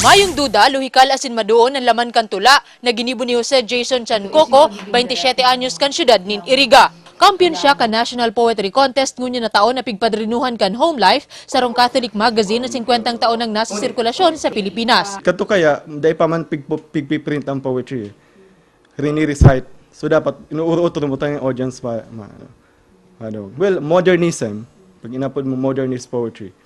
Mayong duda, luhikal asin madoon ang laman kan tula na ginibo ni Jose Jason Chancoco, 27 anyos kan syudad nin Iriga. Kampiyon siya kan National Poetry Contest ngunya na taon na pigpadrinuhan kan Homelife sa Catholic Magazine na 50 taon nang nasa sirkulasyon sa Pilipinas. Kato kaya, dahil pa man pigpiprint ang poetry, rini-recite. So dapat, inuuro-uro mo tayong audience pa. Well, modernism, pag inapod mo modernist poetry.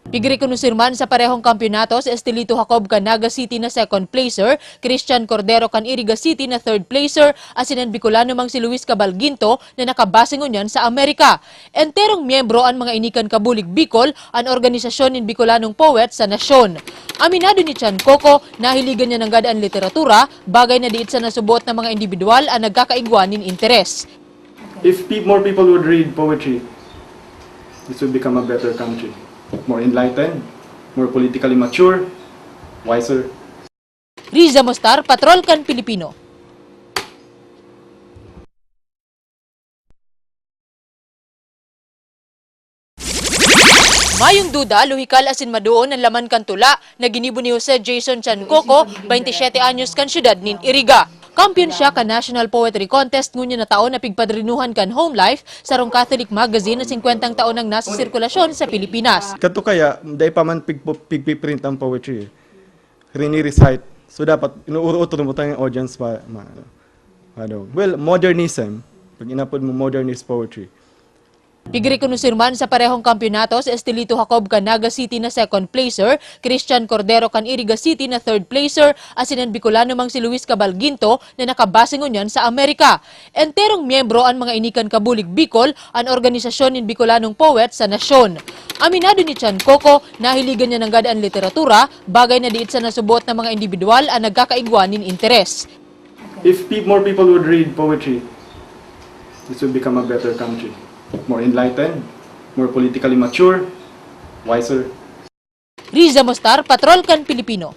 Pigrekonusirman sa parehong kampyonato sa Estelito Jacob kan Naga City na second placer, Christian Cordero kan Iriga City na third placer, asinan Bicolano mang si Luis Cabalginto na nakabasing unyan sa Amerika. Enterong miyembro ang mga inikan kabulig Bikol, ang organisasyon ng Bicolanong poet sa nasyon. Aminado ni Chancoco, nahiligan niya ng gadaan literatura, bagay na diit sa nasubot ng mga individual ang nagkakaigwanin interes. If more people would read poetry, this would become a better country. More enlightened, more politically mature, wiser. Riza Mostar, Patrol kan Pilipino. Mayong duda, luhikal asin madoon ang laman kan tula na ginibo ni Jose Jason Chancoco, 27 anyos kan syudad nin Iriga. Kampiyon siya kan National Poetry Contest ngunya na taon na pigpadrinuhan kan Homelife sa Catholic Magazine na 50 taon nang nasa sirkulasyon sa Pilipinas. Kato kaya, dahil pa man pigpiprint ang poetry, rini-recite. So dapat, inuuro-uro mo tayong audience pa. Well, modernism, pag inapod mo modernist poetry. Pigrekonusirman sa parehong kampyonato sa Estelito Jacob kan Naga City na second placer, Christian Cordero kan Iriga City na third placer, asinan Bicolano mang si Luis Cabalginto na nakabasing unyan sa Amerika. Enterong miyembro ang mga inikan kabulig Bikol, ang organisasyon ng Bicolanong poet sa nasyon. Aminado ni Chancoco, nahiligan niya ng gadaan literatura, bagay na diit sa nasubot ng mga individual ang nagkakaigwanin interes. If more people would read poetry, this would become a better country. More enlightened, more politically mature, wiser. Riza Mostar, Patrol kan Pilipino.